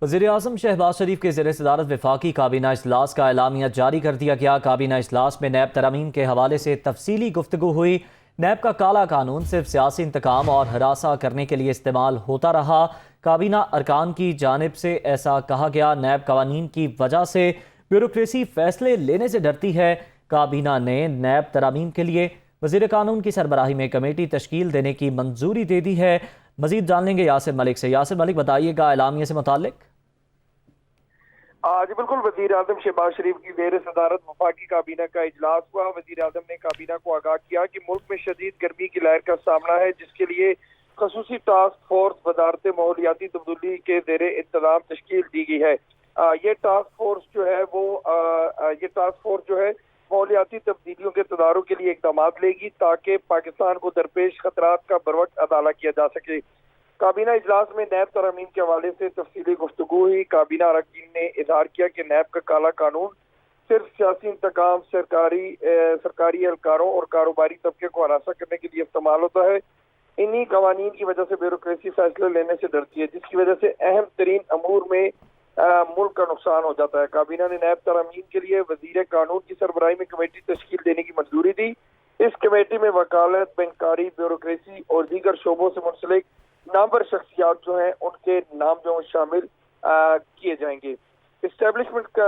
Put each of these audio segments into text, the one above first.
وزیراعظم شہباز شریف کے زیر صدارت وفاقی کابینہ اجلاس کا اعلامیہ جاری کر دیا گیا۔ کابینہ اجلاس میں نیب ترامیم کے حوالے سے تفصیلی گفتگو ہوئی۔ نیب کا کالا قانون صرف سیاسی انتقام اور ہراساں کرنے کے لیے استعمال ہوتا رہا۔ کابینہ ارکان کی جانب سے ایسا کہا گیا۔ نیب قوانین کی وجہ سے بیوروکریسی فیصلے لینے سے ڈرتی ہے۔ کابینہ نے نیب ترامیم کے لیے وزیر قانون کی سربراہی میں کمیٹی تشکیل دینے کی منظوری دے دی ہے۔ مزید جان لیں گے یاسر ملک سے۔ یاسر ملک، بتائیے گا اعلامیہ سے متعلق۔ جی بالکل، وزیر اعظم شہباز شریف کی زیر صدارت وفاقی کابینہ کا اجلاس ہوا۔ وزیر اعظم نے کابینہ کو آگاہ کیا کہ ملک میں شدید گرمی کی لہر کا سامنا ہے، جس کے لیے خصوصی ٹاسک فورس وزارت ماحولیاتی تبدیلی کے زیر انتظام تشکیل دی گئی ہے۔ یہ ٹاسک فورس جو ہے ماحولیاتی تبدیلیوں کے تدارک کے لیے اقدامات لے گی تاکہ پاکستان کو درپیش خطرات کا بروقت ازالہ کیا جا سکے۔ کابینہ اجلاس میں نیب ترامیم کے حوالے سے تفصیلی گفتگو ہوئی۔ کابینہ اراکین نے اظہار کیا کہ نیب کا کالا قانون صرف سیاسی انتقام، سرکاری اہلکاروں اور کاروباری طبقے کو ہراساں کرنے کے لیے استعمال ہوتا ہے۔ انہی قوانین کی وجہ سے بیوروکریسی فیصلے لینے سے ڈرتی ہے، جس کی وجہ سے اہم ترین امور میں ملک کا نقصان ہو جاتا ہے۔ کابینہ نے نیب ترامیم کے لیے وزیر قانون کی سربراہی میں کمیٹی تشکیل دینے کی منظوری دی۔ اس کمیٹی میں وکالت، بینکاری، بیوروکریسی اور دیگر شعبوں سے منسلک نامور شخصیات جو ہیں ان کے نام جو شامل کیے جائیں گے۔ اسٹیبلشمنٹ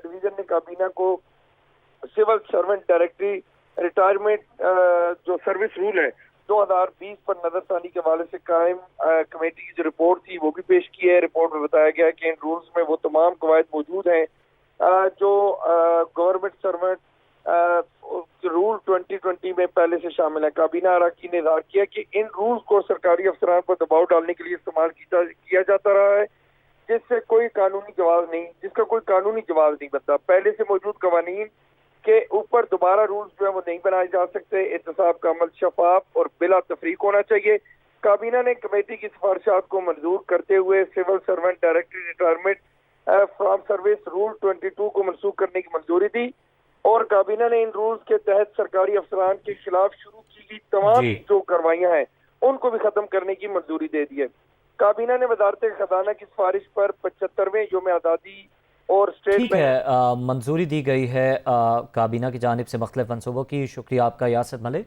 ڈویژن نے کابینہ کو سول سرونٹ ڈائریکٹری ریٹائرمنٹ جو سروس رول ہے 2020 پر نظر ثانی کے حوالے سے قائم کمیٹی کی جو رپورٹ تھی وہ بھی پیش کی ہے۔ رپورٹ میں بتایا گیا کہ ان رولز میں وہ تمام قواعد موجود ہیں جو گورنمنٹ سرونٹ رول 2020 میں پہلے سے شامل ہے۔ کابینہ اراکین نے اظہار کیا کہ ان رولز کو سرکاری افسران پر دباؤ ڈالنے کے لیے استعمال کیا جاتا رہا ہے، جس کا کوئی قانونی جواز نہیں بنتا۔ پہلے سے موجود قوانین کے اوپر دوبارہ رولز جو ہے وہ نہیں بنائے جا سکتے۔ احتساب کا عمل شفاف اور بلا تفریق ہونا چاہیے۔ کابینہ نے کمیٹی کی سفارشات کو منظور کرتے ہوئے civil servant directory retirement from service rule 22 کو منسوخ کرنے کی منظوری دی، اور کابینہ نے ان رولز کے تحت سرکاری افسران کے خلاف شروع کی گئی تمام جو کاروائیاں ہیں ان کو بھی ختم کرنے کی منظوری دے دی ہے۔ کابینہ نے وزارت خزانہ کی سفارش پر 75ویں یوم آزادی اور ٹھیک ہے، منظوری دی گئی ہے کابینہ کی جانب سے مختلف منصوبوں کی۔ شکریہ آپ کا یاسر ملک۔